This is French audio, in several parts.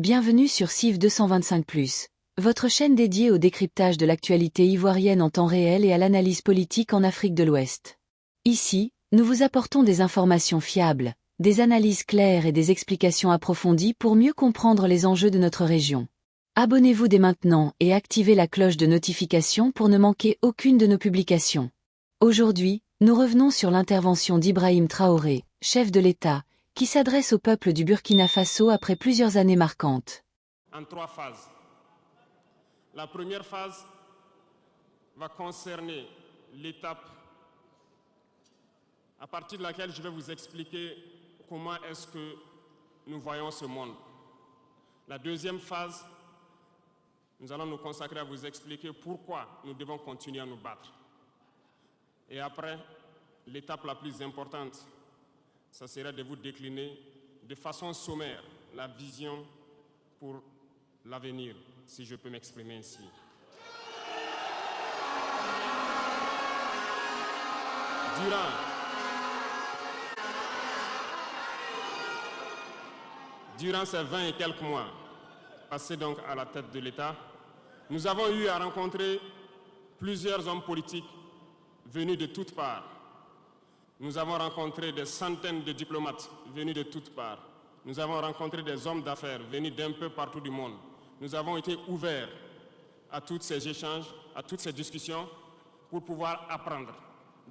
Bienvenue sur CIV 225+, votre chaîne dédiée au décryptage de l'actualité ivoirienne en temps réel et à l'analyse politique en Afrique de l'Ouest. Ici, nous vous apportons des informations fiables, des analyses claires et des explications approfondies pour mieux comprendre les enjeux de notre région. Abonnez-vous dès maintenant et activez la cloche de notification pour ne manquer aucune de nos publications. Aujourd'hui, nous revenons sur l'intervention d'Ibrahim Traoré, chef de l'État, qui s'adresse au peuple du Burkina Faso après plusieurs années marquantes. En 3 phases. La première phase va concerner l'étape à partir de laquelle je vais vous expliquer comment est-ce que nous voyons ce monde. La deuxième phase, nous allons nous consacrer à vous expliquer pourquoi nous devons continuer à nous battre. Et après, l'étape la plus importante, ça serait de vous décliner de façon sommaire la vision pour l'avenir, si je peux m'exprimer ainsi. Durant ces 20 et quelques mois passés donc à la tête de l'État, nous avons eu à rencontrer plusieurs hommes politiques venus de toutes parts. Nous avons rencontré des centaines de diplomates venus de toutes parts. Nous avons rencontré des hommes d'affaires venus d'un peu partout du monde. Nous avons été ouverts à tous ces échanges, à toutes ces discussions pour pouvoir apprendre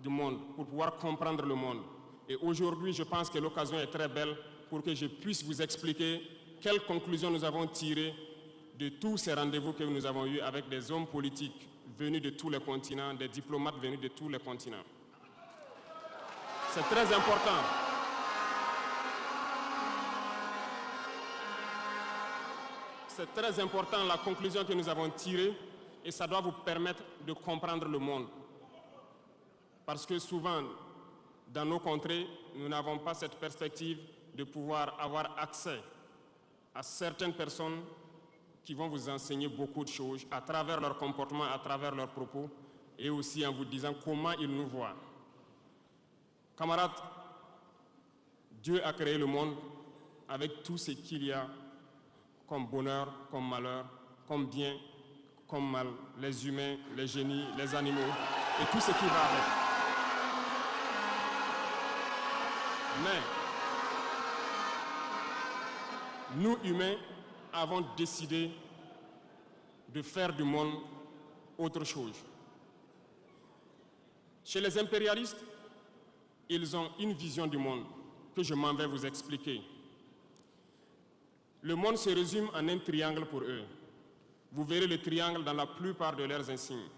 du monde, pour pouvoir comprendre le monde. Et aujourd'hui, je pense que l'occasion est très belle pour que je puisse vous expliquer quelles conclusions nous avons tirées de tous ces rendez-vous que nous avons eus avec des hommes politiques venus de tous les continents, des diplomates venus de tous les continents. C'est très important. C'est très important la conclusion que nous avons tirée et ça doit vous permettre de comprendre le monde. Parce que souvent, dans nos contrées, nous n'avons pas cette perspective de pouvoir avoir accès à certaines personnes qui vont vous enseigner beaucoup de choses à travers leur comportement, à travers leurs propos et aussi en vous disant comment ils nous voient. Camarades, Dieu a créé le monde avec tout ce qu'il y a comme bonheur, comme malheur, comme bien, comme mal, les humains, les génies, les animaux et tout ce qui va avec. Mais nous, humains, avons décidé de faire du monde autre chose. Chez les impérialistes, ils ont une vision du monde que je m'en vais vous expliquer. Le monde se résume en un triangle pour eux. Vous verrez le triangle dans la plupart de leurs insignes.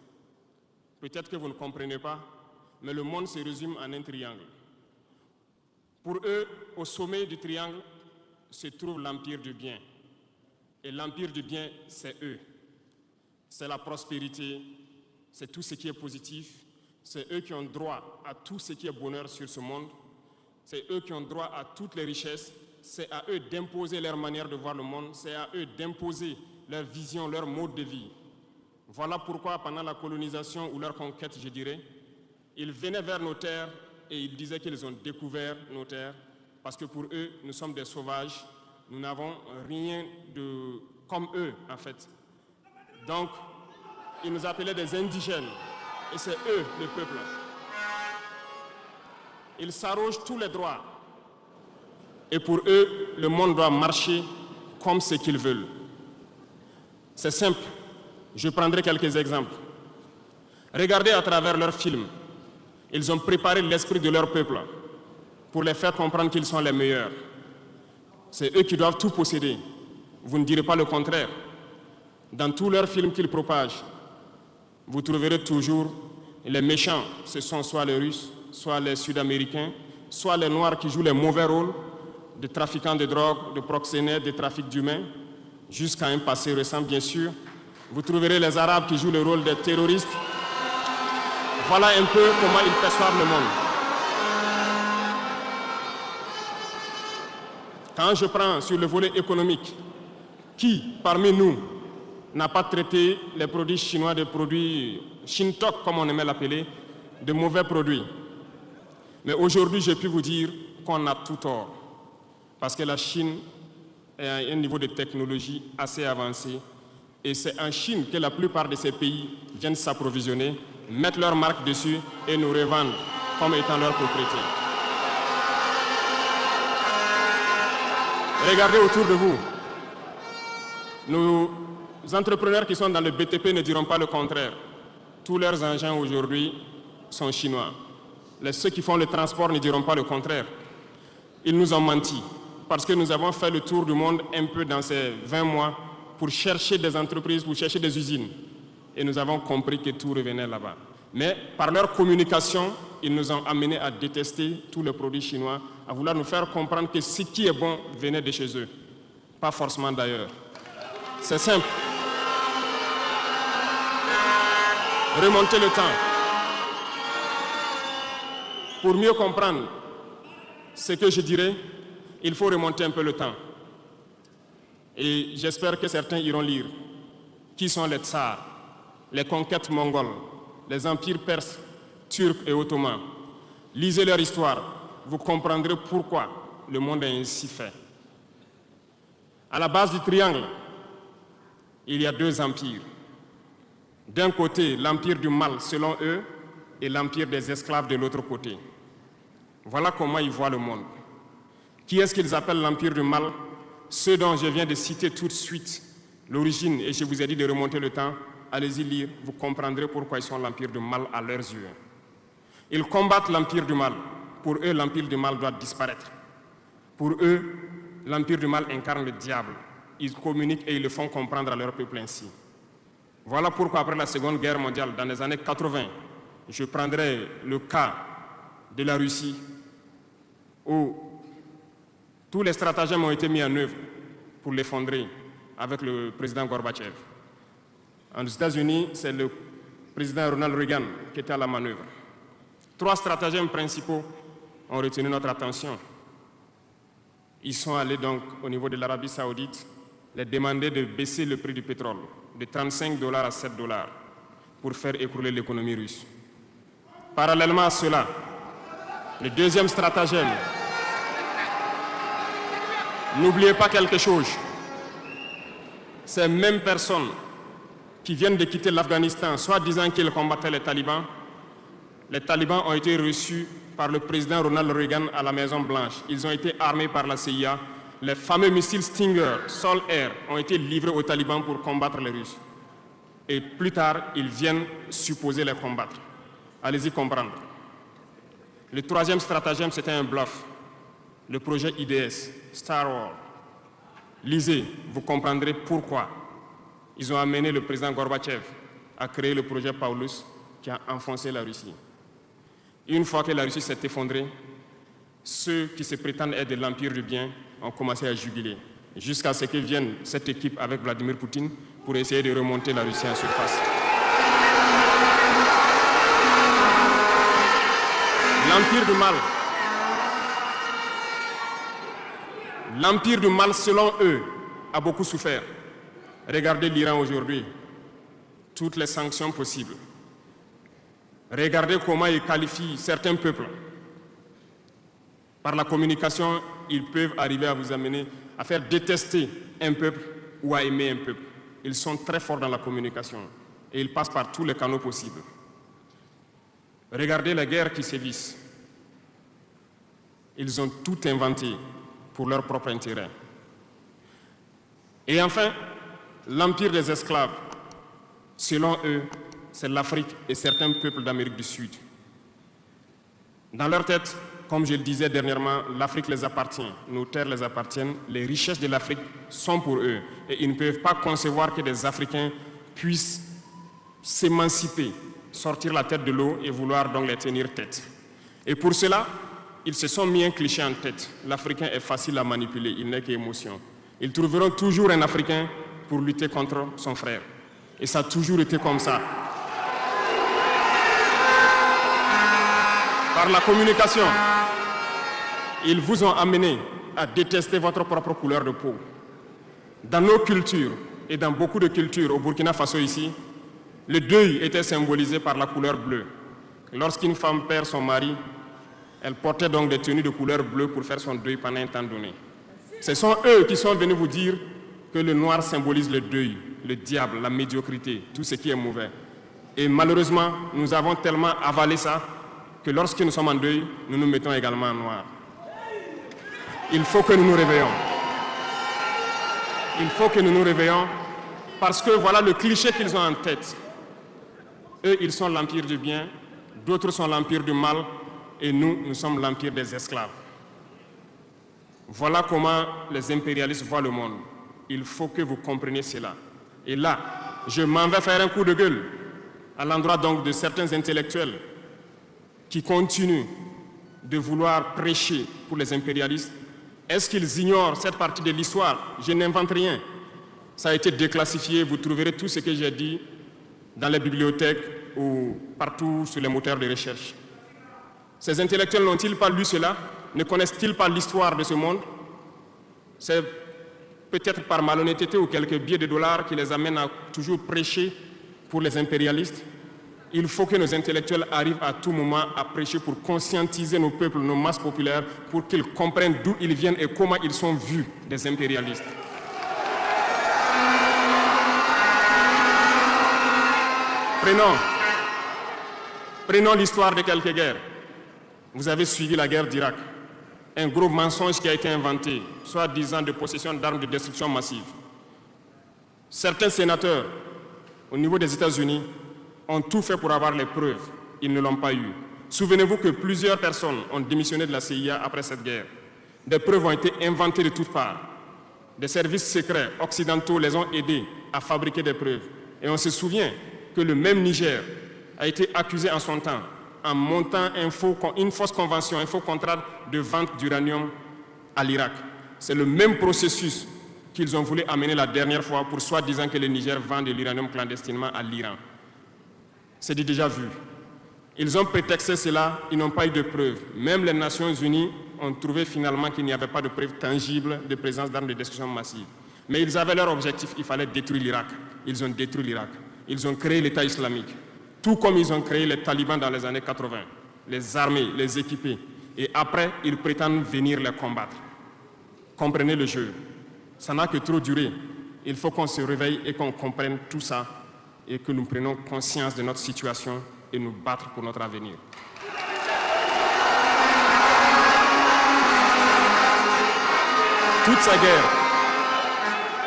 Peut-être que vous ne comprenez pas, mais le monde se résume en un triangle. Pour eux, au sommet du triangle, se trouve l'empire du bien. Et l'empire du bien, c'est eux. C'est la prospérité, c'est tout ce qui est positif. C'est eux qui ont droit à tout ce qui est bonheur sur ce monde. C'est eux qui ont droit à toutes les richesses. C'est à eux d'imposer leur manière de voir le monde. C'est à eux d'imposer leur vision, leur mode de vie. Voilà pourquoi, pendant la colonisation ou leur conquête, je dirais, ils venaient vers nos terres et ils disaient qu'ils ont découvert nos terres. Parce que pour eux, nous sommes des sauvages. Nous n'avons rien de comme eux, en fait. Donc, ils nous appelaient des indigènes. Et c'est eux, le peuple. Ils s'arrogent tous les droits. Et pour eux, le monde doit marcher comme ce qu'ils veulent. C'est simple. Je prendrai quelques exemples. Regardez à travers leurs films. Ils ont préparé l'esprit de leur peuple pour les faire comprendre qu'ils sont les meilleurs. C'est eux qui doivent tout posséder. Vous ne direz pas le contraire. Dans tous leurs films qu'ils propagent, vous trouverez toujours les méchants, ce sont soit les Russes, soit les Sud-Américains, soit les Noirs qui jouent les mauvais rôles de trafiquants de drogue, de proxénètes, de trafic d'humains, jusqu'à un passé récent, bien sûr. Vous trouverez les Arabes qui jouent le rôle des terroristes. Voilà un peu comment ils perçoivent le monde. Quand je prends sur le volet économique, qui parmi nous n'a pas traité les produits chinois de produits Shintok, comme on aimait l'appeler, de mauvais produits. Mais aujourd'hui, j'ai pu vous dire qu'on a tout tort. Parce que la Chine est à un niveau de technologie assez avancé. Et c'est en Chine que la plupart de ces pays viennent s'approvisionner, mettre leur marque dessus et nous revendent comme étant leur propriété. Regardez autour de vous. Nos entrepreneurs qui sont dans le BTP ne diront pas le contraire. Tous leurs engins aujourd'hui sont chinois. Ceux qui font le transport ne diront pas le contraire. Ils nous ont menti parce que nous avons fait le tour du monde un peu dans ces 20 mois pour chercher des entreprises, pour chercher des usines. Et nous avons compris que tout revenait là-bas. Mais par leur communication, ils nous ont amenés à détester tous les produits chinois, à vouloir nous faire comprendre que ce qui est bon venait de chez eux, pas forcément d'ailleurs. C'est simple. Remonter le temps. Pour mieux comprendre ce que je dirais, il faut remonter un peu le temps. Et j'espère que certains iront lire. Qui sont les tsars, les conquêtes mongoles, les empires perses, turcs et ottomans. Lisez leur histoire, vous comprendrez pourquoi le monde est ainsi fait. À la base du triangle, il y a deux empires. D'un côté, l'empire du mal selon eux et l'empire des esclaves de l'autre côté. Voilà comment ils voient le monde. Qui est-ce qu'ils appellent l'empire du mal? Ceux dont je viens de citer tout de suite l'origine, et je vous ai dit de remonter le temps, allez-y lire, vous comprendrez pourquoi ils sont l'empire du mal à leurs yeux. Ils combattent l'empire du mal. Pour eux, l'empire du mal doit disparaître. Pour eux, l'empire du mal incarne le diable. Ils communiquent et ils le font comprendre à leur peuple ainsi. Voilà pourquoi après la Seconde Guerre mondiale, dans les années 80, je prendrai le cas de la Russie, où tous les stratagèmes ont été mis en œuvre pour l'effondrer avec le président Gorbatchev. Aux États-Unis, c'est le président Ronald Reagan qui était à la manœuvre. 3 stratagèmes principaux ont retenu notre attention. Ils sont allés donc au niveau de l'Arabie Saoudite les demander de baisser le prix du pétrole de 35 $ à 7 $ pour faire écrouler l'économie russe. Parallèlement à cela, le deuxième stratagème, n'oubliez pas quelque chose, ces mêmes personnes qui viennent de quitter l'Afghanistan, soit disant qu'ils combattaient les talibans ont été reçus par le président Ronald Reagan à la Maison-Blanche. Ils ont été armés par la CIA. Les fameux missiles Stinger, Sol-Air, ont été livrés aux talibans pour combattre les Russes. Et plus tard, ils viennent supposer les combattre. Allez-y comprendre. Le troisième stratagème, c'était un bluff. Le projet IDS, Star Wars. Lisez, vous comprendrez pourquoi. Ils ont amené le président Gorbatchev à créer le projet Paulus qui a enfoncé la Russie. Une fois que la Russie s'est effondrée, ceux qui se prétendent être de l'empire du bien ont commencé à juguler, jusqu'à ce que vienne cette équipe avec Vladimir Poutine pour essayer de remonter la Russie en surface. L'empire du mal. L'empire du mal, selon eux, a beaucoup souffert. Regardez l'Iran aujourd'hui, toutes les sanctions possibles. Regardez comment ils qualifient certains peuples. Par la communication, ils peuvent arriver à vous amener à faire détester un peuple ou à aimer un peuple. Ils sont très forts dans la communication et ils passent par tous les canaux possibles. Regardez les guerres qui sévissent. Ils ont tout inventé pour leur propre intérêt. Et enfin, l'empire des esclaves, selon eux, c'est l'Afrique et certains peuples d'Amérique du Sud. Dans leur tête, comme je le disais dernièrement, l'Afrique les appartient, nos terres les appartiennent, les richesses de l'Afrique sont pour eux. Et ils ne peuvent pas concevoir que des Africains puissent s'émanciper, sortir la tête de l'eau et vouloir donc les tenir tête. Et pour cela, ils se sont mis un cliché en tête. L'Africain est facile à manipuler, il n'est qu'émotion. Ils trouveront toujours un Africain pour lutter contre son frère. Et ça a toujours été comme ça. Par la communication, ils vous ont amené à détester votre propre couleur de peau. Dans nos cultures, et dans beaucoup de cultures, au Burkina Faso ici, le deuil était symbolisé par la couleur bleue. Lorsqu'une femme perd son mari, elle portait donc des tenues de couleur bleue pour faire son deuil pendant un temps donné. Ce sont eux qui sont venus vous dire que le noir symbolise le deuil, le diable, la médiocrité, tout ce qui est mauvais. Et malheureusement, nous avons tellement avalé ça que lorsque nous sommes en deuil, nous nous mettons également en noir. Il faut que nous nous réveillons. Il faut que nous nous réveillons parce que voilà le cliché qu'ils ont en tête. Eux, ils sont l'empire du bien, d'autres sont l'empire du mal et nous sommes l'empire des esclaves. Voilà comment les impérialistes voient le monde. Il faut que vous compreniez cela. Et là, je m'en vais faire un coup de gueule à l'endroit donc de certains intellectuels qui continuent de vouloir prêcher pour les impérialistes. Est-ce qu'ils ignorent cette partie de l'histoire? Je n'invente rien. Ça a été déclassifié, vous trouverez tout ce que j'ai dit dans les bibliothèques ou partout sur les moteurs de recherche. Ces intellectuels n'ont-ils pas lu cela? Ne connaissent-ils pas l'histoire de ce monde? C'est peut-être par malhonnêteté ou quelques billets de dollars qui les amènent à toujours prêcher pour les impérialistes. Il faut que nos intellectuels arrivent à tout moment à prêcher pour conscientiser nos peuples, nos masses populaires, pour qu'ils comprennent d'où ils viennent et comment ils sont vus des impérialistes. Prenons l'histoire de quelques guerres. Vous avez suivi la guerre d'Irak. Un gros mensonge qui a été inventé, soi-disant de possession d'armes de destruction massive. Certains sénateurs, au niveau des États-Unis, ont tout fait pour avoir les preuves. Ils ne l'ont pas eu. Souvenez-vous que plusieurs personnes ont démissionné de la CIA après cette guerre. Des preuves ont été inventées de toutes parts. Des services secrets occidentaux les ont aidés à fabriquer des preuves. Et on se souvient que le même Niger a été accusé en son temps en montant une fausse convention, un faux contrat de vente d'uranium à l'Irak. C'est le même processus qu'ils ont voulu amener la dernière fois pour soi-disant que le Niger vend de l'uranium clandestinement à l'Iran. C'est déjà vu. Ils ont prétexté cela, ils n'ont pas eu de preuves. Même les Nations Unies ont trouvé finalement qu'il n'y avait pas de preuves tangibles de présence d'armes de destruction massive. Mais ils avaient leur objectif, il fallait détruire l'Irak. Ils ont détruit l'Irak. Ils ont créé l'État islamique. Tout comme ils ont créé les talibans dans les années 80, les armées, les équiper. Et après, ils prétendent venir les combattre. Comprenez le jeu. Ça n'a que trop duré. Il faut qu'on se réveille et qu'on comprenne tout ça et que nous prenions conscience de notre situation et nous battre pour notre avenir.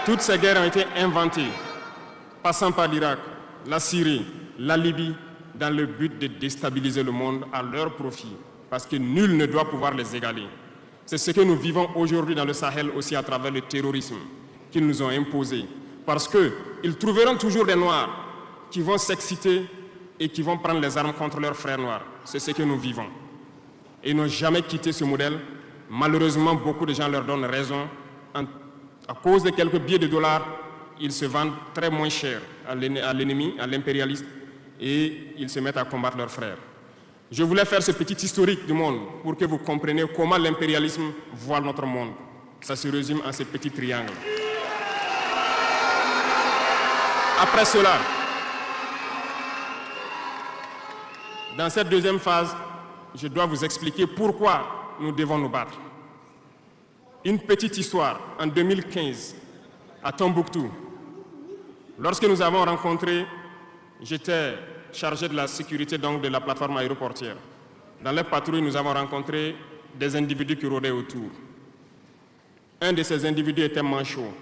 Toutes ces guerres ont été inventées, passant par l'Irak, la Syrie, la Libye, dans le but de déstabiliser le monde à leur profit, parce que nul ne doit pouvoir les égaler. C'est ce que nous vivons aujourd'hui dans le Sahel aussi à travers le terrorisme qu'ils nous ont imposé, parce qu'ils trouveront toujours des Noirs qui vont s'exciter et qui vont prendre les armes contre leurs frères noirs. C'est ce que nous vivons. Et ils n'ont jamais quitté ce modèle. Malheureusement, beaucoup de gens leur donnent raison. À cause de quelques billets de dollars, ils se vendent très moins cher à l'ennemi, à l'impérialiste, et ils se mettent à combattre leurs frères. Je voulais faire ce petit historique du monde pour que vous compreniez comment l'impérialisme voit notre monde. Ça se résume en ce petit triangle. Après cela, dans cette deuxième phase, je dois vous expliquer pourquoi nous devons nous battre. Une petite histoire, en 2015, à Tombouctou, lorsque nous avons rencontré, j'étais chargé de la sécurité donc, de la plateforme aéroportière. Dans les patrouilles, nous avons rencontré des individus qui rôdaient autour. Un de ces individus était manchot.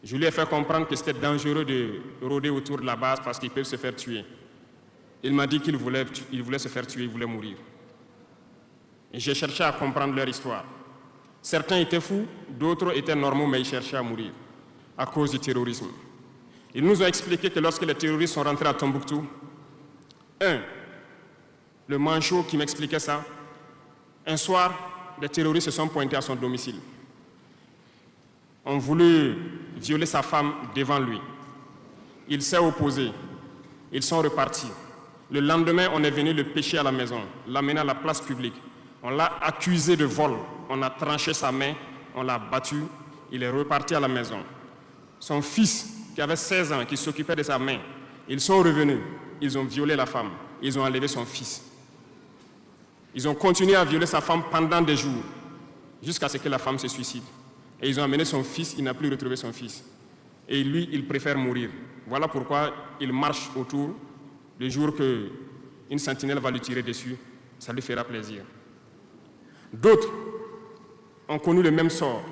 Je lui ai fait comprendre que c'était dangereux de rôder autour de la base parce qu'il peut se faire tuer. Il m'a dit qu'il voulait se faire tuer, il voulait mourir. Et j'ai cherché à comprendre leur histoire. Certains étaient fous, d'autres étaient normaux, mais ils cherchaient à mourir à cause du terrorisme. Ils nous ont expliqué que lorsque les terroristes sont rentrés à Tombouctou, le manchot qui m'expliquait ça, un soir, les terroristes se sont pointés à son domicile. Ont voulu violer sa femme devant lui. Il s'est opposé. Ils sont repartis. Le lendemain, on est venu le pêcher à la maison, l'amener à la place publique. On l'a accusé de vol. On a tranché sa main, on l'a battu. Il est reparti à la maison. Son fils, qui avait 16 ans, qui s'occupait de sa main, ils sont revenus. Ils ont violé la femme. Ils ont enlevé son fils. Ils ont continué à violer sa femme pendant des jours, jusqu'à ce que la femme se suicide. Et ils ont amené son fils, il n'a plus retrouvé son fils. Et lui, il préfère mourir. Voilà pourquoi il marche autour. Le jour qu'une sentinelle va lui tirer dessus, ça lui fera plaisir. D'autres ont connu le même sort.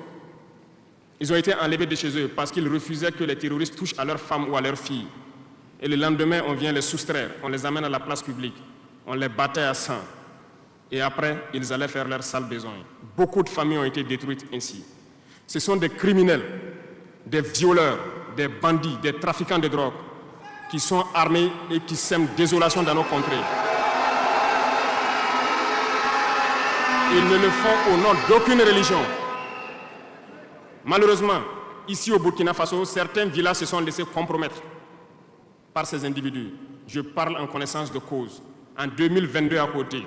Ils ont été enlevés de chez eux parce qu'ils refusaient que les terroristes touchent à leurs femmes ou à leurs filles. Et le lendemain, on vient les soustraire, on les amène à la place publique, on les battait à sang. Et après, ils allaient faire leur sale besoin. Beaucoup de familles ont été détruites ainsi. Ce sont des criminels, des violeurs, des bandits, des trafiquants de drogue qui sont armés et qui sèment désolation dans nos contrées. Ils ne le font au nom d'aucune religion. Malheureusement, ici au Burkina Faso, certains villages se sont laissés compromettre par ces individus. Je parle en connaissance de cause. En 2022 à côté,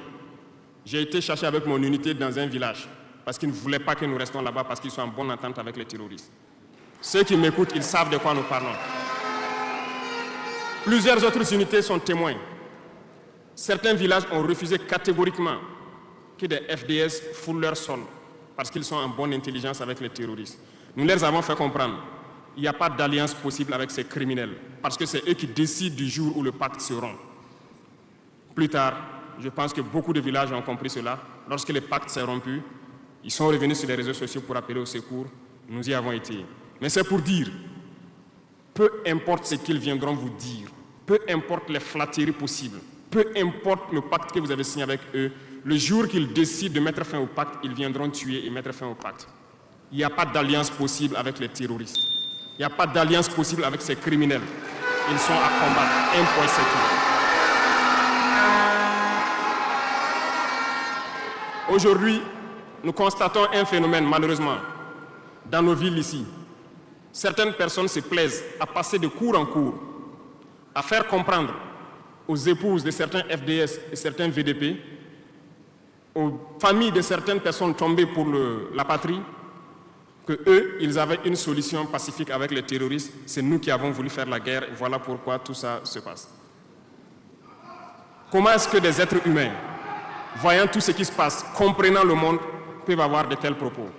j'ai été chercher avec mon unité dans un village parce qu'ils ne voulaient pas que nous restions là-bas parce qu'ils sont en bonne entente avec les terroristes. Ceux qui m'écoutent, ils savent de quoi nous parlons. Plusieurs autres unités sont témoins. Certains villages ont refusé catégoriquement que des FDS foulent leur sol parce qu'ils sont en bonne intelligence avec les terroristes. Nous leur avons fait comprendre qu'il n'y a pas d'alliance possible avec ces criminels parce que c'est eux qui décident du jour où le pacte se rompt. Plus tard, je pense que beaucoup de villages ont compris cela. Lorsque le pacte s'est rompu, ils sont revenus sur les réseaux sociaux pour appeler au secours. Nous y avons été. Mais c'est pour dire, peu importe ce qu'ils viendront vous dire, peu importe les flatteries possibles, peu importe le pacte que vous avez signé avec eux, le jour qu'ils décident de mettre fin au pacte, ils viendront tuer et mettre fin au pacte. Il n'y a pas d'alliance possible avec les terroristes. Il n'y a pas d'alliance possible avec ces criminels. Ils sont à combattre. Un point, c'est tout. Aujourd'hui, nous constatons un phénomène, malheureusement, dans nos villes ici. Certaines personnes se plaisent à passer de cour en cour, à faire comprendre aux épouses de certains FDS et certains VDP, aux familles de certaines personnes tombées pour la patrie, que eux, ils avaient une solution pacifique avec les terroristes. C'est nous qui avons voulu faire la guerre, et voilà pourquoi tout ça se passe. Comment est-ce que des êtres humains, voyant tout ce qui se passe, comprenant le monde, peuvent avoir de tels propos?